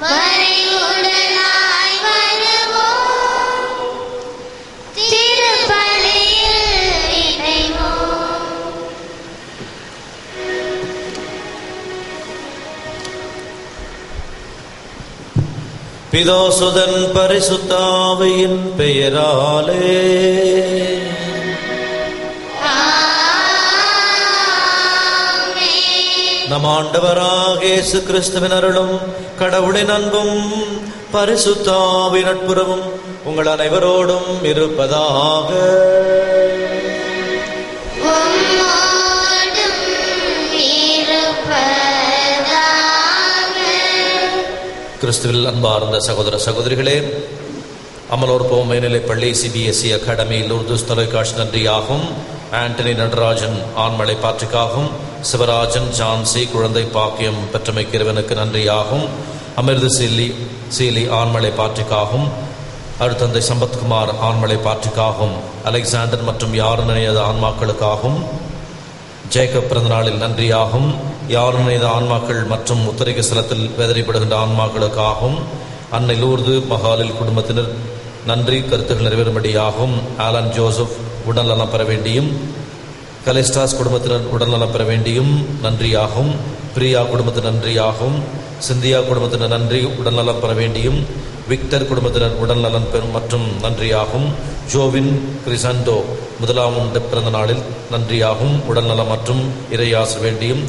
மறைவுடனாய் வருவோம், திருப்பலியில் இணைவோம். பிதாசுதன் பரிசுத்தாவியின் பெயராலே நம் ஆண்டவராக இயேசு கிறிஸ்துவின் அருளும் கடவுளின் அன்பும் பரிசுத்தாவின் நட்புறவும் உங்கள் அனைவரோடும் இருப்பதாக. கிறிஸ்துவில் அன்பார்ந்த சகோதர சகோதரிகளே, அமலோர் மேல்நிலை பள்ளி CBSE அகாடமி லூர்துஸ் தொலைக்காட்சி நன்றியாகும். ஆண்டனி நடராஜன் ஆண்மலை பாற்றிக்காகும். சிவராஜன் ஜான்சி குழந்தை பாக்கியம் பெற்றமைக்கு இறைவனுக்கு நன்றியாகும். அமிர்த சீலி ஆண்மலை பாற்றிக்காகும். அருட்தந்தை சம்பத்குமார் ஆண்மலை பாற்றிக்காகும். அலெக்சாண்டர் மற்றும் யாரும் நினையாத ஆன்மாக்களுக்காகும். ஜேக்கப் பிறந்த நாளில் நன்றியாகும். யாரும் நினைந்த ஆன்மாக்கள் மற்றும் உத்தரிக ஸ்தலத்தில் வேதனைப்படுகின்ற ஆன்மாக்களுக்காகும். அன்னை லூர்து மகாலில் குடும்பத்தினர் நன்றி கருத்துக்கள் நிறைவேறும்படியாகும். ஆலன் ஜோசப் உடல்நலம் பெற வேண்டியும், கலிஸ்டாஸ் குடும்பத்தினர் உடல்நலம் பெற வேண்டியும் நன்றியாகும். பிரியா குடும்பத்தினர் நன்றியாகும். சிந்தியா குடும்பத்தினர் நன்றி உடல்நலம் பெற வேண்டியும், விக்டர் குடும்பத்தினர் உடல்நலன் பெறும் மற்றும் நன்றியாகும். ஜோவின் கிரிசண்டோ முதலாம் பிறந்த நாளில் நன்றியாகும் உடல்நலம் மற்றும் இறையாச வேண்டியும்.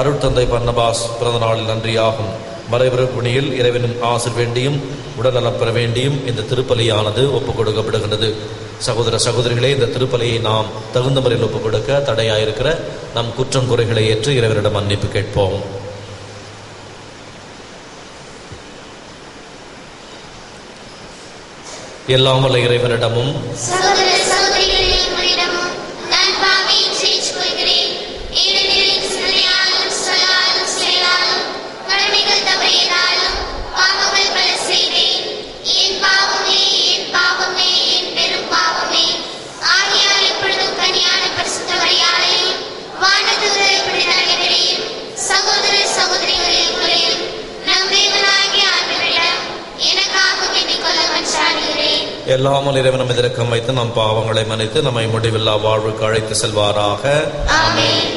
அருட்தந்தை பர்னபாஸ் பிறந்த நாளில் நன்றியாகும். மறைபுணியில் இறைவனின் ஆசிர் வேண்டியும் உடல்நலம் பெற வேண்டியும் இந்த திருப்பலியானது ஒப்புக் கொடுக்கப்படுகின்றது. சகோதர சகோதரிகளே, இந்த திருப்பலியை நாம் தகுந்த முறையில் ஒப்புக் கொடுக்க தடையாயிருக்கிற நம் குற்றம் குறைகளை ஏற்று இறைவனிடம் மன்னிப்பு கேட்போம். எல்லாம் வல்ல இறைவனிடமும் எல்லாமல் இறைவன் நம்மை இரக்கம் வைத்து நம் பாவங்களை மன்னித்து நம்மை முடிவில்லா வாழ்வுக்கு அழைத்து செல்வாராக. ஆமென்.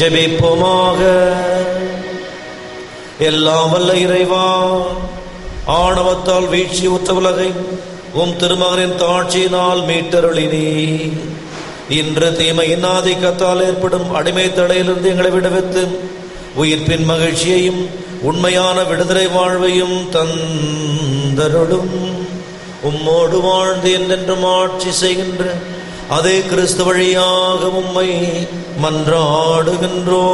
ஜெபிப்போமாக. எல்லாம் வல்ல இறைவா, ஆணவத்தால் வீழ்ச்சி உற்ற உலகை உம் திருமகனின் தாட்சியினால் மீட்டருளினே. இன்று தீமையின் ஆதிக்கத்தால் ஏற்படும் அடிமை தடையிலிருந்து எங்களை விடுவித்து உயிர்ப்பின் மகிழ்ச்சியையும் உண்மையான விடுதலை வாழ்வையும் தந்தருளும். உம்மோடு வாழ்ந்து என்றென்றும் ஆட்சி செய்கின்ற அதே கிறிஸ்து வழியாக உம்மை மன்றாடுகின்றோம்.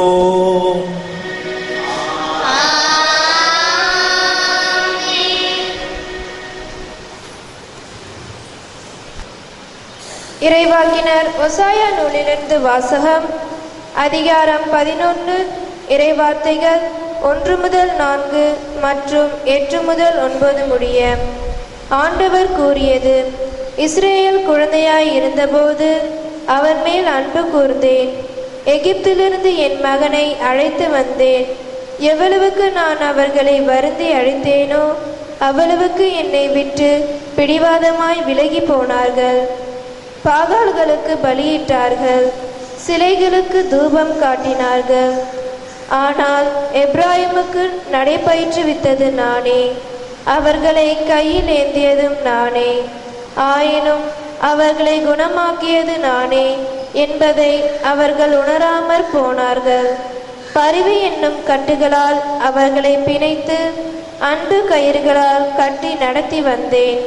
இறைவாக்கினர் ஓசாயா நூலிலிருந்து வாசகம். அதிகாரம் 11, இறைவார்த்தைகள் 1 முதல் 4 மற்றும் 8 முதல் 9 முடிய. ஆண்டவர் கூறியது: இஸ்ரேல் குழந்தையாய் இருந்தபோது அவர் மேல் அன்பு கூர்ந்தேன். எகிப்திலிருந்து என் மகனை அழைத்து வந்தேன். எவ்வளவுக்கு நான் அவர்களை வருந்தி அழைத்தேனோ அவ்வளவுக்கு என்னை விட்டு பிடிவாதமாய் விலகி போனார்கள். பாகால்களுக்கு பலியிட்டார்கள், சிலைகளுக்கு தூபம் காட்டினார்கள். ஆனால் எப்ராயிமுக்கு நடைபயிற்றுவித்தது நானே, அவர்களை கையில் ஏந்தியதும் நானே. ஆயினும் அவர்களை குணமாக்கியது நானே என்பதை அவர்கள் உணராமற் போனார்கள். பரிவு என்னும் கட்டுகளால் அவர்களை பிணைத்து அன்பு கயிறுகளால் கட்டி நடத்தி வந்தேன்.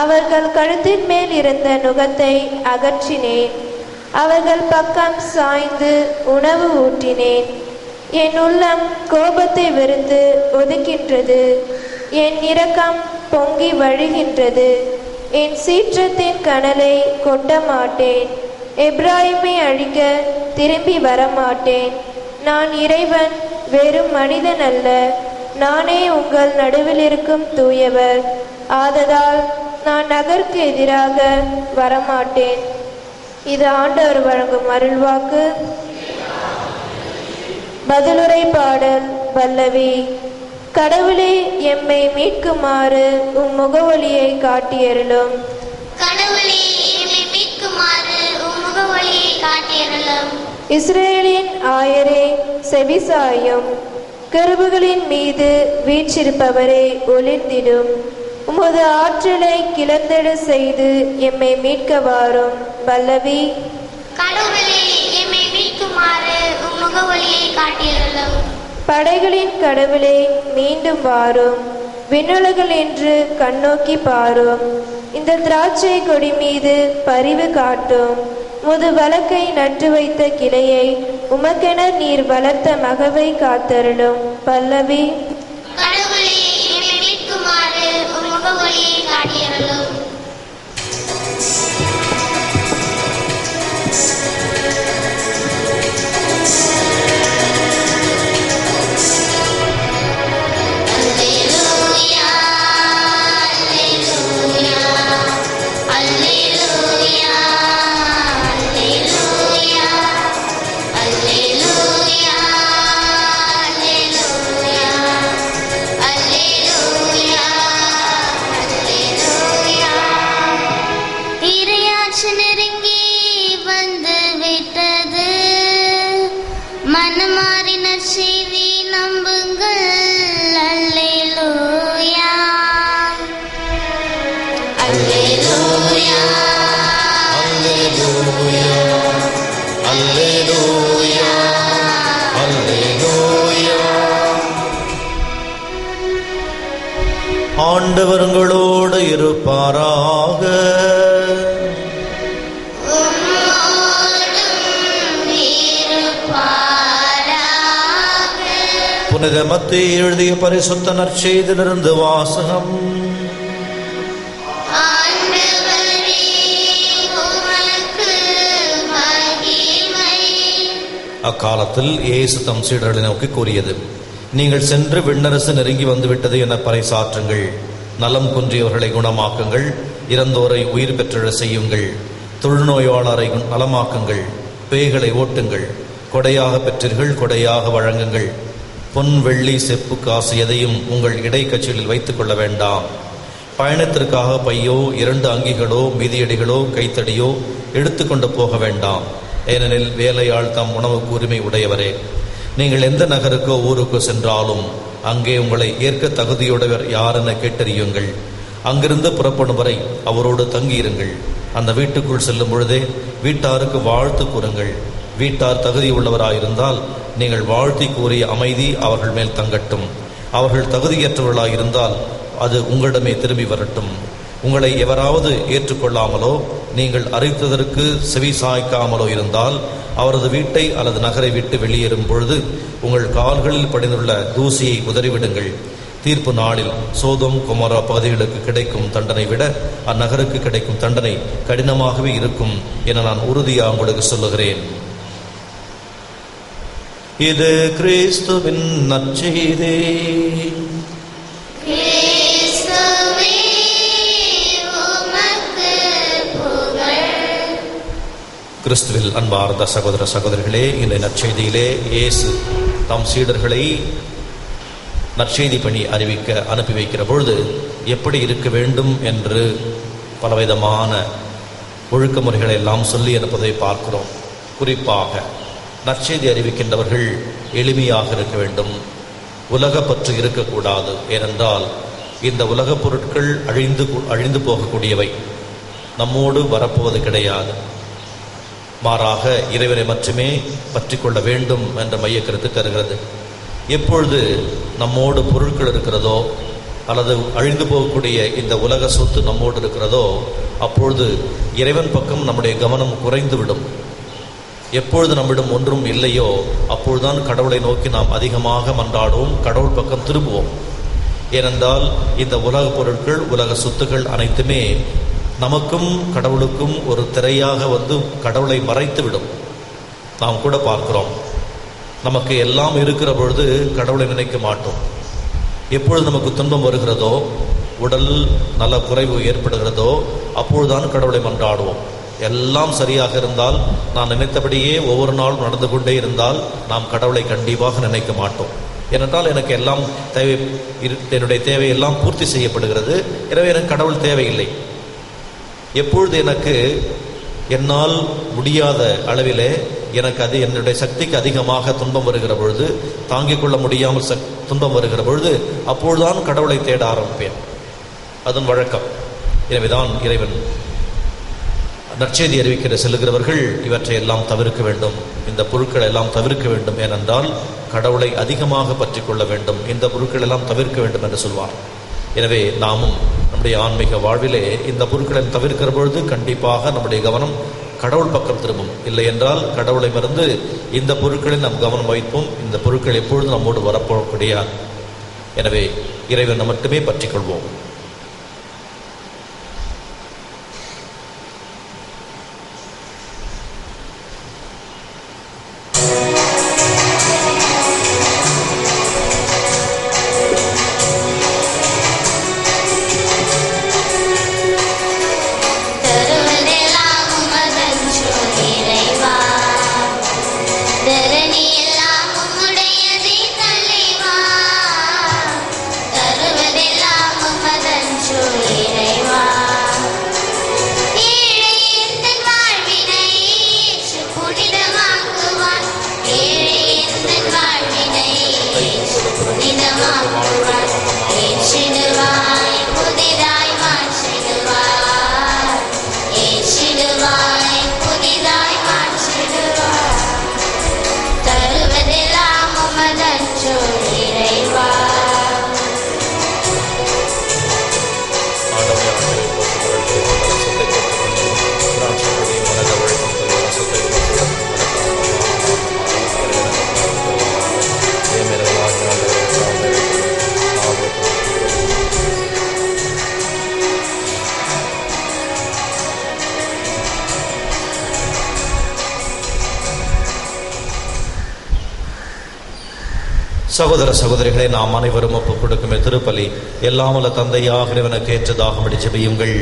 அவர்கள் கழுத்தின் மேல் இருந்த நுகத்தை அகற்றினேன். அவர்கள் பக்கம் சாய்ந்து உணவு ஊட்டினேன். என் உள்ளம் கோபத்தை வெறுத்து ஒதுக்கின்றது. என் இரக்கம் பொங்கி வழிகின்றது. என் சீற்றத்தின் கனலை கொட்ட மாட்டேன். எப்ராயிமை அழிக்க திரும்பி வரமாட்டேன். நான் இறைவன், வெறும் மனிதன் அல்ல. நானே உங்கள் நடுவில் இருக்கும் தூயவர். ஆததால் நான் நகருக்கு எதிராக வரமாட்டேன். இது ஆண்டவர் வழங்கும் அருள்வாக்கு. பதிலுரை பாடல் பல்லவி. கடவுளே, எம்மை மீட்குமாறு உம் முகவொலியை காட்டியருளும். கடவுளே, எம்மை மீட்குமாறு உம் முகவொலியை காட்டியருளும். இஸ்ரேலின் ஆயரே, செவிசாயும். கருவுகளின் மீது வீற்றிருப்பவரே, ஒளிர்ந்திடும். உமது ஆற்றலை கிளந்தெழ செய்து எம்மை மீட்க வாரும். பல்லவி. கடவுளே, எம்மை மீட்குமாறு உம் முகவொலியை காட்டியருளும். படைகளின் கடவுளே, மீண்டும் வாரும். விண்ணுலகில் என்று கண்ணோக்கி பாரும். இந்த திராட்சை கொடி மீது பரிவு காட்டும். முது வழக்கை நட்டு வைத்த கிளையை உமக்கென நீர் வளர்த்த மகவை காத்தருளும். பல்லவி. கடவுளே, எம்மை மீட்குமாறு உம் முகவொலியை காட்டியருளும். ஆண்டவர் உங்களோடு இருப்பாராக. புனித மத்தேயு எழுதிய பரிசுத்த நற்செய்தியிலிருந்து வாசகம். அக்காலத்தில் இயேசு தம் சீடர்களை நோக்கி கூறியது, நீங்கள் சென்று விண்ணரசு நெருங்கி வந்துவிட்டது என பறைசாற்றுங்கள். நலம் குன்றியவர்களை குணமாக்குங்கள். இறந்தோரை உயிர் பெற்றெழ செய்யுங்கள். தொழுநோயாளரை நலமாக்குங்கள். பேய்களை ஓட்டுங்கள். கொடையாக பெற்றீர்கள், கொடையாக வழங்குங்கள். பொன், வெள்ளி, செப்பு, காசு எதையும் உங்கள் இடைக்கச்சியில் வைத்துக் கொள்ள வேண்டாம். பயணத்திற்காக பையோ, 2 அங்கிகளோ, மிதியடிகளோ, கைத்தடியோ எடுத்துக்கொண்டு போக வேண்டாம். ஏனெனில் வேலையாள் தம் உணவுக்கு உரிமை உடையவரே. நீங்கள் எந்த நகருக்கோ ஊருக்கோ சென்றாலும் அங்கே உங்களை ஏற்க தகுதியுடையவர் யார் என கேட்டறியுங்கள். அங்கிருந்து புறப்படும் வரை அவரோடு தங்கியிருங்கள். அந்த வீட்டுக்குள் செல்லும் பொழுதே வீட்டாருக்கு வாழ்த்து கூறுங்கள். வீட்டார் தகுதி உள்ளவராயிருந்தால் நீங்கள் வாழ்த்தி கூறிய அமைதி அவர்கள் மேல் தங்கட்டும். அவர்கள் தகுதியற்றவர்களாயிருந்தால் அது உங்களிடமே திரும்பி வரட்டும். உங்களை எவராவது ஏற்றுக்கொள்ளாமலோ நீங்கள் அறிவித்ததற்கு செவி சாய்க்காமலோ இருந்தால் அவரது வீட்டை அல்லது நகரை விட்டு வெளியேறும் பொழுது உங்கள் கால்களில் படிந்துள்ள தூசியை உதறிவிடுங்கள். தீர்ப்பு நாளில் சோதோம் கொமோரா பகுதிகளுக்கு கிடைக்கும் தண்டனை விட அந்நகருக்கு கிடைக்கும் தண்டனை கடினமாகவே இருக்கும் என நான் உறுதியாக உங்களுக்கு சொல்லுகிறேன். இது கிறிஸ்துவின் நற்செய்தி. கிறிஸ்துவில் அன்பார்ந்த சகோதர சகோதரிகளே, இந்த நற்செய்தியிலே இயேசு தம் சீடர்களை நற்செய்தி பணி அறிவிக்க அனுப்பி வைக்கிற பொழுது எப்படி இருக்க வேண்டும் என்று பலவிதமான ஒழுக்க முறைகளை எல்லாம் சொல்லி அனுப்பதை பார்க்கிறோம். குறிப்பாக நற்செய்தி அறிவிக்கின்றவர்கள் எளிமையாக இருக்க வேண்டும், உலக பற்று இருக்கக்கூடாது. ஏனென்றால் இந்த உலகப் பொருட்கள் அழிந்து போகக்கூடியவை, நம்மோடு வரப்போவது கிடையாது. மாறாக இறைவனை மட்டுமே பற்றி கொள்ள வேண்டும் என்ற மையக்கருத்து தருகிறது. எப்பொழுது நம்மோடு பொருட்கள் இருக்கிறதோ அல்லது அழிந்து போகக்கூடிய இந்த உலக சொத்து நம்மோடு இருக்கிறதோ அப்பொழுது இறைவன் பக்கம் நம்முடைய கவனம் குறைந்துவிடும். எப்பொழுது நம்மிடம் ஒன்றும் இல்லையோ அப்பொழுதுதான் கடவுளை நோக்கி நாம் அதிகமாக மன்றாடுவோம், கடவுள் பக்கம் திரும்புவோம். ஏனென்றால் இந்த உலக பொருட்கள், உலக சொத்துக்கள் அனைத்துமே நமக்கும் கடவுளுக்கும் ஒரு திரையாக வந்து கடவுளை மறைத்துவிடும். நாம் கூட பார்க்கிறோம், நமக்கு எல்லாம் இருக்கிற பொழுது கடவுளை நினைக்க மாட்டோம். எப்பொழுது நமக்கு துன்பம் வருகிறதோ, உடல் நல குறைவு ஏற்படுகிறதோ அப்பொழுதுதான் கடவுளை மன்றாடுவோம். எல்லாம் சரியாக இருந்தால், நான் நினைத்தபடியே ஒவ்வொரு நாளும் நடந்து கொண்டே இருந்தால் நாம் கடவுளை கண்டிப்பாக நினைக்க மாட்டோம். ஏனென்றால் எனக்கு எல்லாம் என்னுடைய தேவையெல்லாம் பூர்த்தி செய்யப்படுகிறது, எனவே எனக்கு கடவுள் தேவையில்லை. எப்பொழுது எனக்கு என்னால் முடியாத அளவிலே எனக்கு என்னுடைய சக்திக்கு அதிகமாக துன்பம் வருகிற பொழுது, தாங்கிக் கொள்ள முடியாமல் துன்பம் வருகிற பொழுது அப்பொழுதுதான் கடவுளை தேட ஆரம்பிப்பேன். அதன் வழக்கம். எனவேதான் இறைவன் நற்செய்தி அறிவிக்கிற செல்லுகிறவர்கள் இவற்றை எல்லாம் தவிர்க்க வேண்டும், இந்த பொருட்கள் எல்லாம் தவிர்க்க வேண்டும். ஏனென்றால் கடவுளை அதிகமாக பற்றி கொள்ள வேண்டும், இந்த பொருட்கள் எல்லாம் தவிர்க்க வேண்டும் என்று சொல்வார். எனவே நாமும் நம்முடைய ஆன்மீக வாழ்விலே இந்த பொருட்களை தவிர்க்கிற பொழுது கண்டிப்பாக நம்முடைய கவனம் கடவுள் பக்கம் திரும்பும். இல்லை என்றால் கடவுளை மறந்து இந்த பொருட்களில் நாம் கவனம் வைப்போம். இந்த பொருட்கள் எப்பொழுதும் நம்மோடு வரப்போகக்கூடியாது. எனவே இறைவனை மட்டுமே பற்றி கொள்வோம். சகோதர சகோதரிகளை, நாம் அனைவரும் ஒப்புக் கொடுக்கும் திருப்பலி எல்லாம் உள்ள தந்தையாக இறைவனுக்கு ஏற்றதாகும்படி ஜெபியுங்கள்.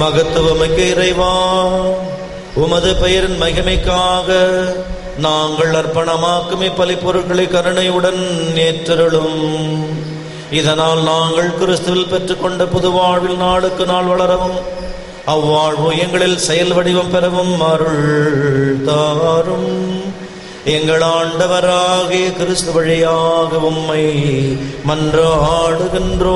மகத்துவமிக்க இறைவா, உமது பெயரின் மகிமைக்காக நாங்கள் அர்ப்பணமாக்கும் இப்பலி பொருட்களை கருணையுடன் ஏற்றருளும். இதனால் நாங்கள் கிறிஸ்துவில் பெற்றுக்கொண்ட புது வாழ்வில் நாளுக்கு நாள் வளரவும், அவ்வாழ்வு எங்களில் செயல் வடிவம் பெறவும் அருள் தாரும். எங்கள் ஆண்டவராகிய கிறிஸ்து வழியாக உம்மை மன்றாடுகின்றோம்.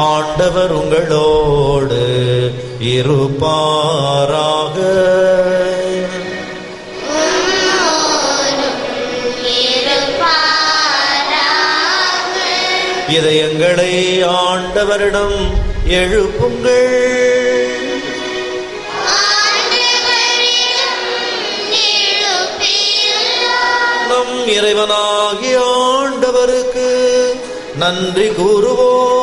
ஆண்டவர் உங்களோடு இருப்பாராக. இதயங்களை ஆண்டவரிடம் எழுப்புங்கள். நம் இறைவனாகிய ஆண்டவருக்கு நன்றி கூறுவோம்.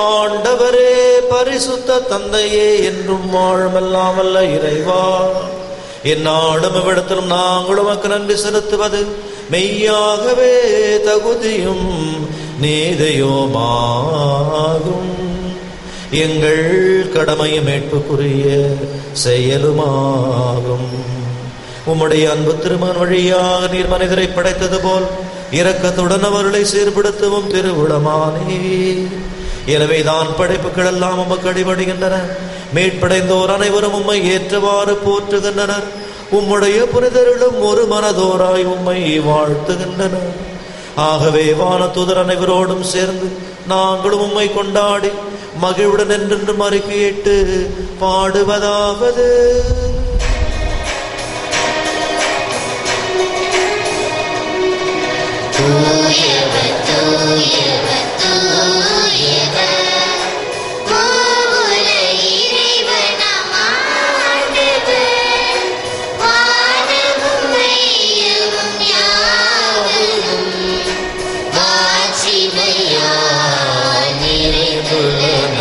ஆண்டவரே, பரிசுத்த தந்தையே, என்றும் வாழுமெல்லாம் வல்ல இறைவா, எந்நாளும் இவ்விடத்திலும் நாங்கள் உமக்கு நன்றி செலுத்துவது மெய்யாகவே தகுதியும் நீதியுமாகும். எங்கள் கடமையும் மீட்புக்குரிய செயலுமாகும். உம்முடைய அன்பு திருமகன் வழியாக நீர் மனிதரை படைத்தது போல் இரக்கத்துடன் அவர்களை சீர்படுத்தவும் திருவுளமானே. எனவே தான் படைப்புகள் எல்லாம் உமக்கு அடிபடுகின்றன. மீட்படைந்தோர் அனைவரும் உம்மை ஏற்றவாறு போற்றுகின்றனர். உம்முடைய புனிதர்களும் ஒரு மனதோராய் உம்மை வாழ்த்துகின்றனர். ஆகவே வானதூதர் அனைவரோடும் சேர்ந்து நாங்களும் உம்மை கொண்டாடி மகிழ்வுடன் என்றென்றும் அறிக்கையிட்டு பாடுவதாவது: தூயவர் தூயவர் தூயவர் மூவுல இறைவனாம் ஆண்டவர். வானமும் மையமும் யாவும் மாட்சிமையால் நிறைந்துள்ளன.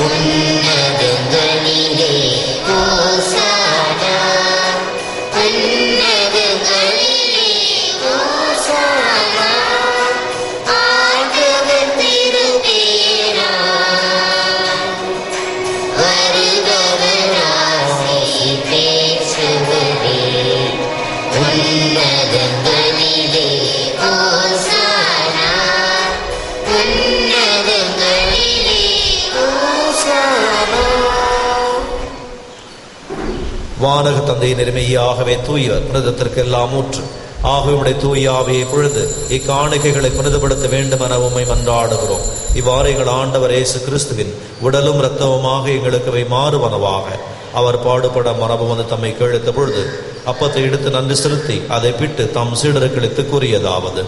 உன்னதங்களிலே ஓசானா, உன்னதங்களிலே ஓசானா, ஆண்டவர் திருப்பெயரால் வருபவர் ஆசி பெற்றவரே. உன்னதங்களிலே ஓசானா, உன்னதங்களிலே ஓசானா. வானக தந்தை நெருமையாகவே தூயவர், புனிதத்திற்கு எல்லாம் ஊற்று. ஆகவே உம்முடைய தூய ஆவியை பொழுது இக்காணிக்கைகளை புனிதப்படுத்த வேண்டும் என உம்மை மன்றாடுகிறோம். இவ்வாறு எங்கள் ஆண்டவர் இயேசு கிறிஸ்துவின் உடலும் இரத்தமுமாக எங்களுக்கு மாறுவனவாக. அவர் பாடுபட மரபு வந்து தம்மை கேழுத்த பொழுது அப்பத்தை எடுத்து நன்றி செலுத்தி அதை பிட்டு தம் சீடர்களுக்கு கூறியதாவது: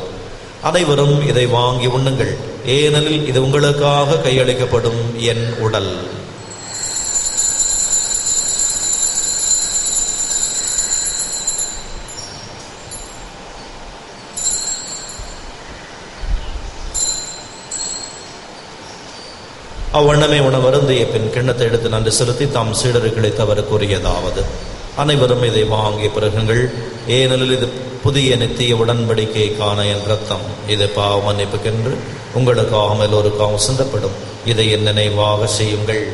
அனைவரும் இதை வாங்கி உண்ணுங்கள், ஏனெனில் இது உங்களுக்காக கையளிக்கப்படும் என் உடல். அவ்வண்ணமே உணவருந்திய பின் கிண்ணத்தை எடுத்து நன்றி செலுத்தி தாம் சீடர்களை தவறு கூறியதாவது: அனைவரும் இதை வாங்கி பிறகுங்கள், ஏனெனில் இது புதிய நித்திய உடன்படிக்கைக்கான என் ரத்தம். இது பாவ மன்னிப்புக்கென்று உங்களுக்காகவும் எல்லோருக்காகவும் சிந்தப்படும். இதை என் நினைவாக செய்யுங்கள்.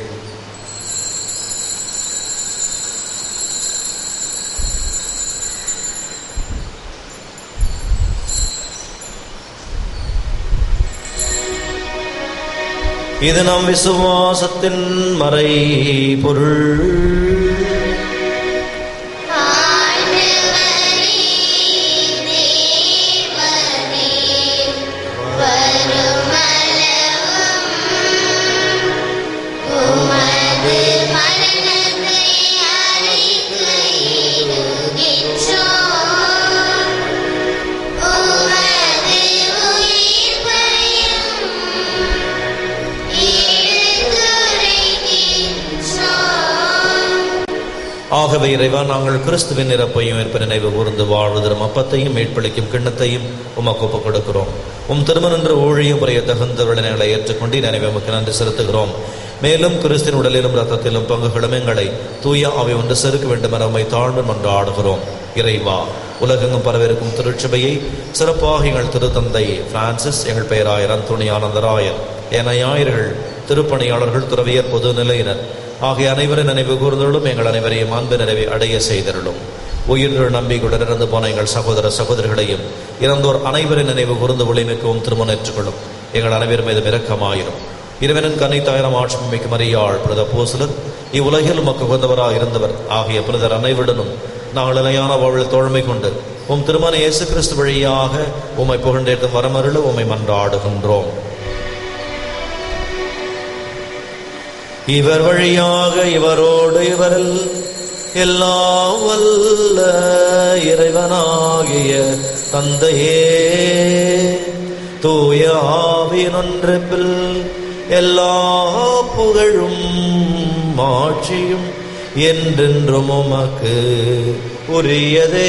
இது நம் விசுவாசத்தின் மறை பொருள். ஆகவே இறைவா, நாங்கள் கிறிஸ்துவின் இறப்பையும் இருப்ப நினைவு கூர்ந்து வாழ்வதரும் அப்பத்தையும் மீட்பளிக்கும் கிண்ணத்தையும் உமக்கு ஒப்புக் கொடுக்கிறோம். உம் திருமணன்று ஊழியம் புரிய தகுந்தவர்களை ஏற்றுக்கொண்டு நினைவு உமக்கு நன்றி செலுத்துகிறோம். மேலும் கிறிஸ்தின் உடலிலும் இரத்தத்திலும் பங்குகளும் எங்களை தூய ஆவி ஒன்று செருக்க வேண்டும் என உம்மை தாழ்ந்து மன்றாடுகிறோம். இறைவா, உலகெங்கும் பரவிருக்கும் திருச்சபையை சிறப்பாக எங்கள் திருத்தந்தை பிரான்சிஸ், எங்கள் பெயராயர் அந்தோணி ஆனந்தராயர், ஏனையாயர்கள், திருப்பணியாளர்கள், துறவியர், பொது நிலையினர் ஆகிய அனைவரும் நினைவு கூர்ந்தருளும். எங்கள் அனைவரையும் அன்பு நிறைவை அடைய செய்தருளும். உயிர்கள் நம்பிக்கையுடன் இறந்து போன எங்கள் சகோதர சகோதரிகளையும் இறந்தோர் அனைவரின் நினைவு கூர்ந்து ஒளிமிக்கவும் திருமணேற்றுக்கொள்ளும். எங்கள் அனைவரும் மீது இரக்கமாயிரும். இறைவனின் கன்னித்தாயிரம் ஆட்சி மிக்க மரியாள் புனித அப்போஸ்தலர், இவ்வுலகில் உமக்கு உகந்தவராக இருந்தவர் ஆகிய புனிதர் அனைவருடனும் நாங்கள் நிலையான வாழ்வில் தோழமை கொண்டு உம் திருமண இயேசு கிறிஸ்து வழியாக உம்மை புகழ்ந்தேற்றும் வரமருள உம்மை மன்றாடுகின்றோம். இவர் வழியாக இவரோடு இவரில் எல்லாம் வல்ல இறைவனாகிய தந்தையே, தூய ஆவியின் ஒன்றிப்பில் எல்லா புகழும் ஆட்சியும் என்றென்றும் உமக்கு உரியதே.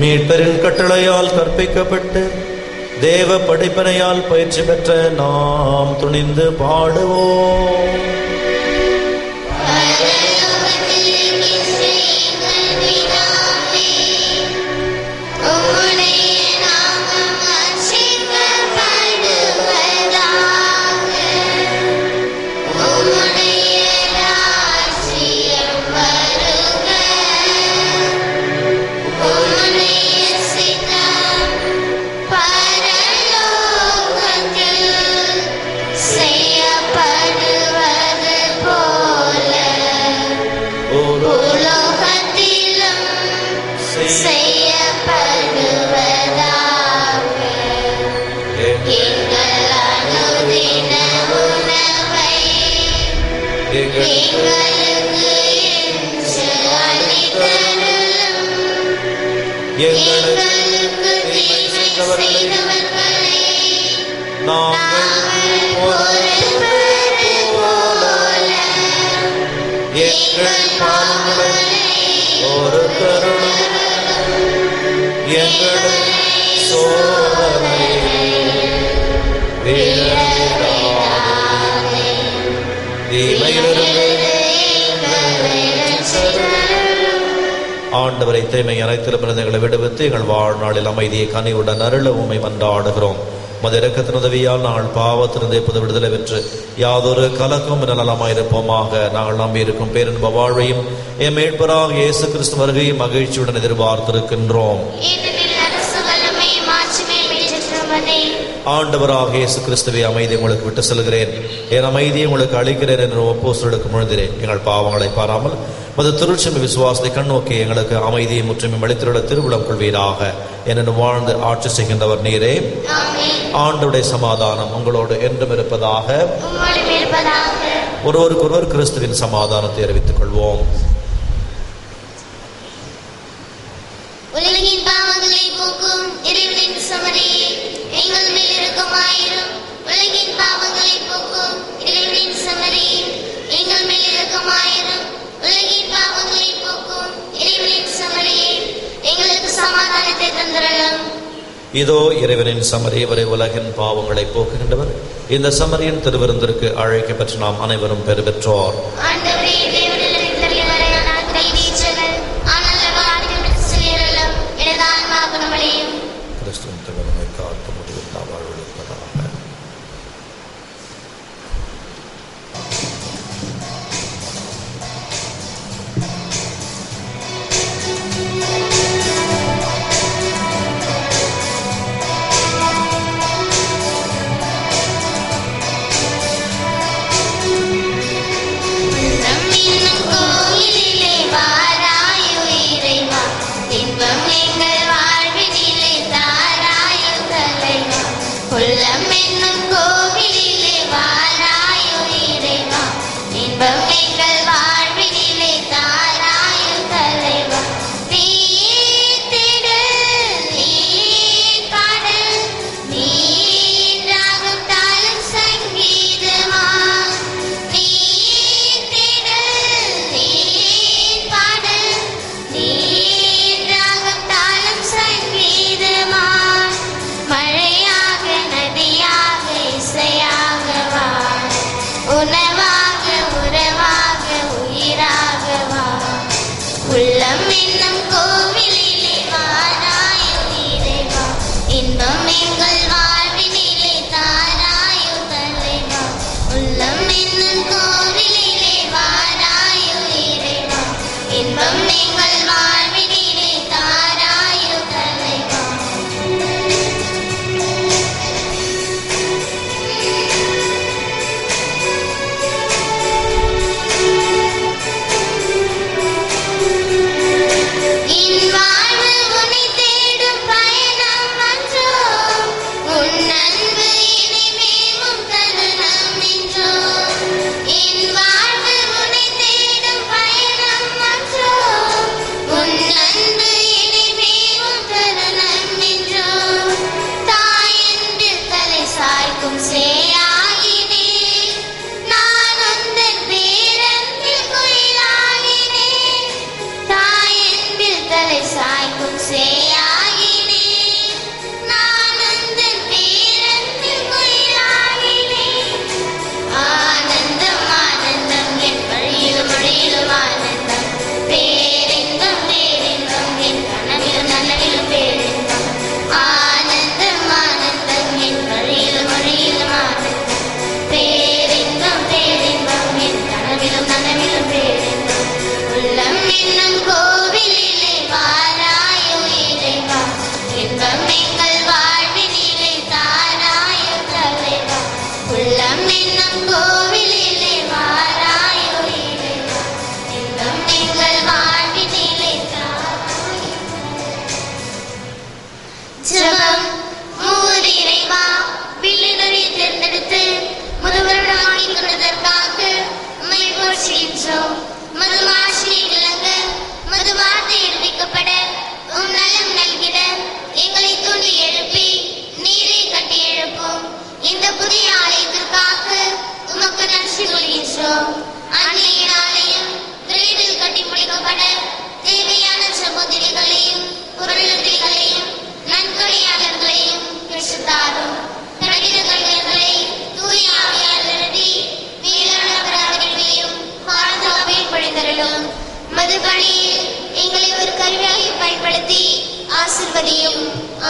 மீட்பரின் கட்டளையால் கற்பிக்கப்பட்டு தேவ படிப்பனையால் பயிற்சி பெற்ற நாம் துணிந்து பாடுவோம். ஆண்டவரை தீமை அனைத்திலும் எங்களை விடுவித்து எங்கள் வாழ்நாளில் அமைதியை கனிவுடன் அருள உம்மை மன்றாடுகிறோம். மது இரக்கத்தின் உதவியால் நாங்கள் பாவத்திலிருந்தே புது விடுதலை பெற்று யாதொரு கலக்கம் நலமாயிருப்போமாக. நாங்கள் நம்பியிருக்கும் பேரின்ப வாழ்வையும் என் மீட்பராக இயேசு கிறிஸ்து வருகையை மகிழ்ச்சியுடன் எதிர்பார்த்திருக்கின்றோம். ஆண்டவராக இயேசு கிறிஸ்துவை அமைதியை உங்களுக்கு விட்டு செல்கிறேன், என் அமைதியை உங்களுக்கு அளிக்கிறேன் என்று அப்போஸ்தலருக்கு முழுதிரேன். எங்கள் பாவங்களை பாராமல் மது திருச்செம்மை விசுவாசத்தை கண்ணோக்கி எங்களுக்கு அமைதியை முற்றுமையும் அளித்திருள்ள திருவிழம் கொள்வீராக. என்னென்னு வாழ்ந்து ஆட்சி செய்கின்றவர் நீரே. ஆண்டவருடைய சமாதானம் உங்களோடு என்றும் இருப்பதாக. ஒருவருக்கொருவர் கிறிஸ்துவின் சமாதானத்தை அறிவித்துக் கொள்வோம். உலகின் பாவங்களை போக்கும் இறைவனின் சமரியே எங்கள் மேல் இரக்கமாயிரும். உலகின் பாவங்களை போக்கும் இறைவனின் சமரியே எங்கள் மேல் இரக்கமாயிரும். உலகின் பாவங்களை போக்கும் இறைவனின் சமரியே எங்களுக்கு சமாதானத்தை தந்தருளும். இதோ இறைவனின் சமரி, இவரை உலகின் பாவங்களை போக்குகின்றவர். இந்த சமரியின் திருவிருந்திற்கு அழைக்கப்பட்ட நாம் அனைவரும் பெறு பெற்றோர்.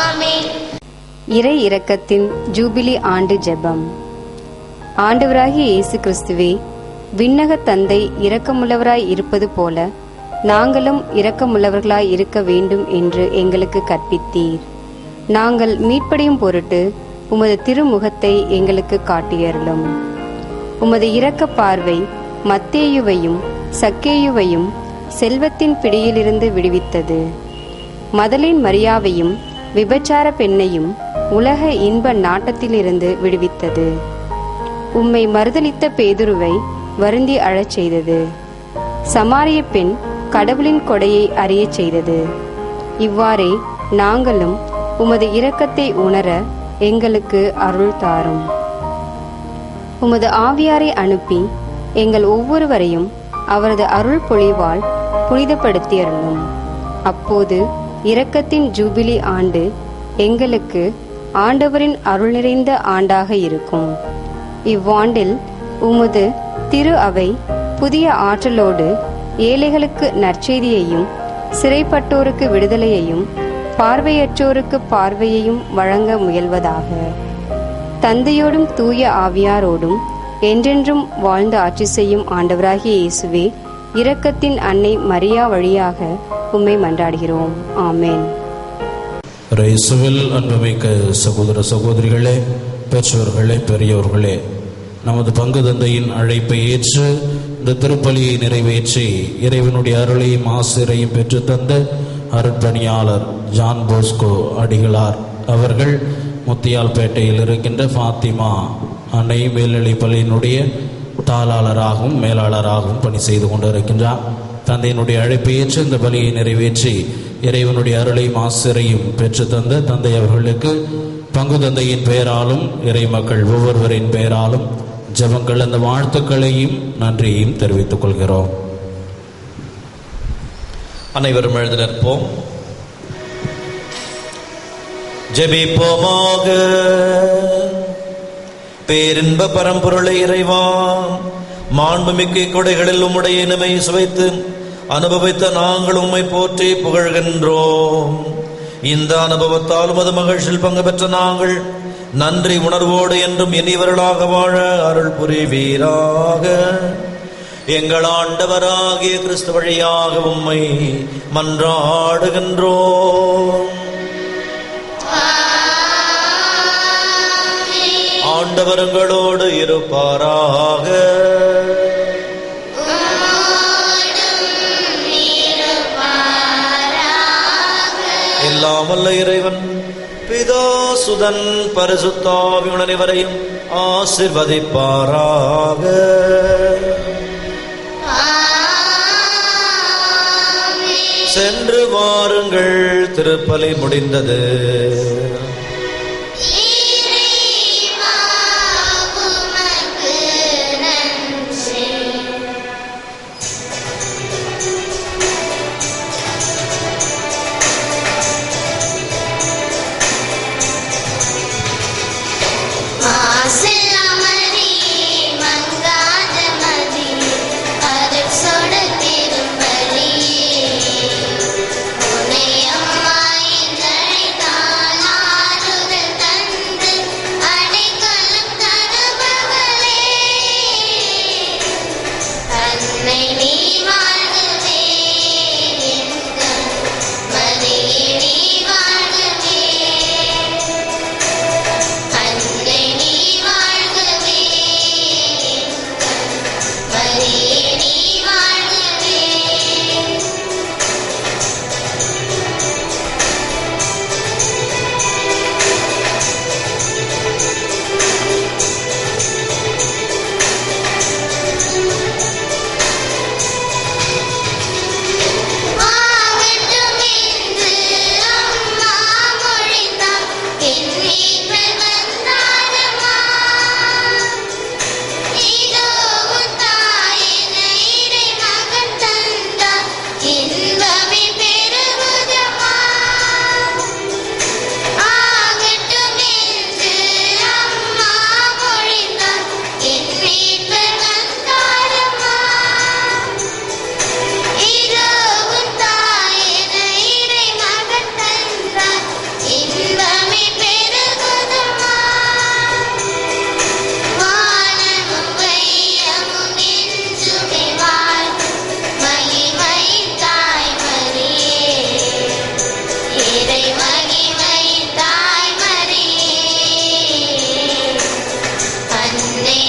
ஆமென். இறை இரக்கத்தின் ஜூபிலி ஆண்டு ஜெபம். ஆண்டவராகிய இயேசு கிறிஸ்துவே, விண்ணக தந்தை இரக்கமுள்ளவராய் இருப்பது போல நாங்களும் இரக்கமுள்ளவர்களாய் இருக்க வேண்டும் என்று எங்களுக்கு கற்பித்தீர். நாங்கள் மீட்படையும் பொருட்டு உமது திருமுகத்தை எங்களுக்கு காட்டியருளும். உமது இரக்க பார்வை மத்தேயுவையும் சக்கேயுவையும் செல்வத்தின் பிடியிலிருந்து விடுவித்தது. மதலின் மரியாவையும் விபச்சார பெண்ணையும் உலக இன்ப நாட்டத்திலிருந்து விடுவித்தது. உம்மை மறுதலித்த பேதுருவை வருந்தி அழச் செய்தது. சமாரிய பெண் கடவுளின் கொடையை அறியச் செய்தது. இவ்வாறே நாங்களும் உமது இரக்கத்தை உணர எங்களுக்கு அருள் தாரும். உமது ஆவியாரை அனுப்பி எங்கள் ஒவ்வொருவரையும் அவரது அருள் பொழிவால் புனிதப்படுத்தி அருளும். அப்போது இரக்கத்தின் ஜூபிலி ஆண்டு எங்களுக்கு ஆண்டவரின் அருள் நிறைந்த ஆண்டாக இருக்கும். இவ்வாண்டில் உமது திரு அவை புதிய ஆற்றலோடு ஏழைகளுக்கு நற்செய்தியையும் சிறைப்பட்டோருக்கு விடுதலையையும் பார்வையற்றோருக்கு பார்வையையும் வழங்க முயல்வதாக. தந்தையோடும் தூய ஆவியாரோடும் என்றென்றும் வாழ்ந்து ஆட்சி செய்யும் ஆண்டவராகிய இயேசுவே, இரக்கத்தின் அன்னை மரியா வழியாக உம்மை மன்றாடுகிறோம். ஆமேன். இயேசுவில் அன்புமிக்க சகோதர சகோதரிகளே, பெற்றோர்களே, பெரியோர்களே, நமது பங்கு தந்தையின் அழைப்பை ஏற்று இந்த திருப்பலியை நிறைவேற்றி இறைவனுடைய அருளையும் ஆசிரியையும் பெற்று தந்த அருட்பணியாளர் ஜான் போஸ்கோ அடிகளார் அவர்கள் முத்தியால்பேட்டையில் இருக்கின்ற ஃபாத்திமா அன்னை மேல்நிலைப் பள்ளியினுடைய தாளாளராகவும் மேலாளராகவும் பணி செய்து கொண்டிருக்கின்றார். தந்தையினுடைய அழைப்பை ஏற்று இந்த பலியை நிறைவேற்றி இறைவனுடைய அருளையும் ஆசிரியையும் பெற்று தந்த தந்தை அவர்களுக்கு பங்கு தந்தையின் பெயராலும் இறை மக்கள் ஒவ்வொருவரின் பெயராலும் ஜெபங்கள் அந்த வாழ்த்துக்களையும் நன்றியையும் தெரிவித்துக் கொள்கிறோம். அனைவரும் எழுந்து நிற்போம். ஜெபிப்போமாக. பேரின்ப பரம்பொருளை இறைவா, மாண்புமிக்க கொடைகளில் உம்முடைய இனிமை சுவைத்து அனுபவித்த நாங்கள் உம்மை போற்றி புகழ்கின்றோம். இந்த அனுபவத்தால் உமது மகிழ்ச்சியில் பங்கு பெற்ற நாங்கள் நன்றி உணர்வோடு என்றும் இனிவர்களாக வாழ அருள் புரிவீராக. எங்கள் ஆண்டவராகிய கிறிஸ்து வழியாக உம்மை மன்றாடுகின்றோம். ஆண்டவர்களோடு இருப்பாராக. எல்லாம் வல்ல இறைவன் பிதா சுதன் பரிசுத்த ஆவியுடன் இவரையும் ஆசீர்வதிப்பாராக. சென்று வாருங்கள், திருப்பலி முடிந்தது. உன்னை அம்மா என்று அழைத்தால்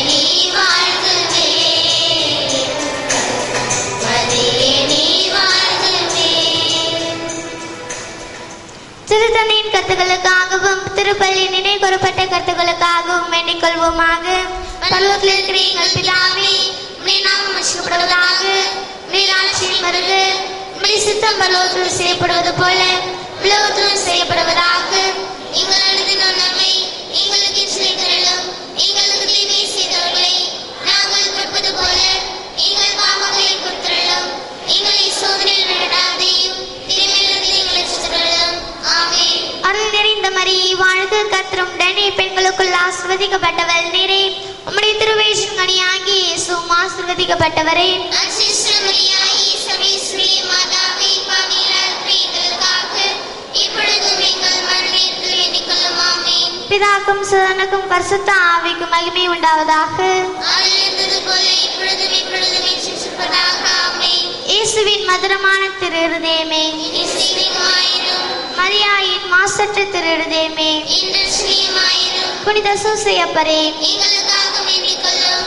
நீ வாழ்கவே, மரியே நீ வாழ்கவே. திருத்தந்தையின் கருத்துக்களுக்காகவும் திருப்பலி நினை கூறப்பட்ட கருத்துக்களுக்காகவும் வேண்டிக் கொள்வோமாக. பரலோகத்தில் இருக்கிற எங்கள் பிதாவே, உம்முடைய நாமம் அழைக்கப்படுவதாக, உம்முடைய ராஜ்யம் வருக, உம்முடைய சித்தம் பரலோகத்தில் செய்யப்படுவது போல உலகத்திலும் செய்யப்படுவதாக. எங்களது உணவை எங்களுக்கு இன்றும் எங்களுக்கு தீமை செய்தவர்களை நாங்கள் பொறுப்பது போல எங்கள் பாவங்களை பொறுத்தருளும். எங்களை சோதனையில் விடாதேயும் தீமையிலிருந்து எங்களை ரட்சித்தருளும். ஆமென். அருள் நிறைந்த மரியே வாழ்க, கர்த்தர் உம்முடனே, பெண்களுக்குள் ஆசீர்வதிக்கப்பட்டவள் நீரே. உம்முடைய திருவயிற்றின் கனியாகிய இயேசுவும் ஆசீர்வதிக்கப்பட்டவரே. பிதாக்கும் சுதனுக்கும் பரிசுத்த ஆவிக்கும் மகிமை உண்டாவதாக. இயேசுவின் மதுரமான திரு இருதயமே, மரியாயின் மாசற்ற திரு இருதயமே, புனித சூசையப்பரே,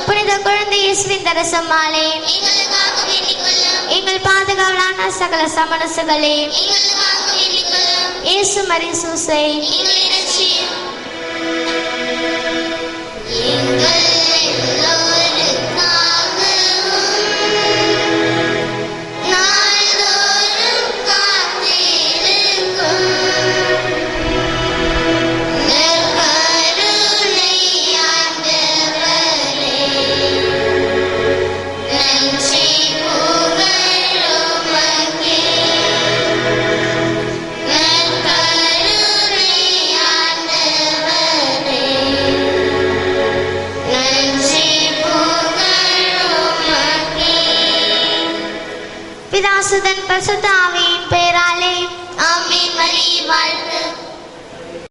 புனித குழந்தை இயேசுவின் தரசம்மாளே, எங்கள் பாதுகாவலான சகல சமணசுகளே, இயேசு மரி சூசை, பிதாசுதன் பரிசுத்த ஆவியின் பெயராலே. ஆமென். மரியே வாழ்க.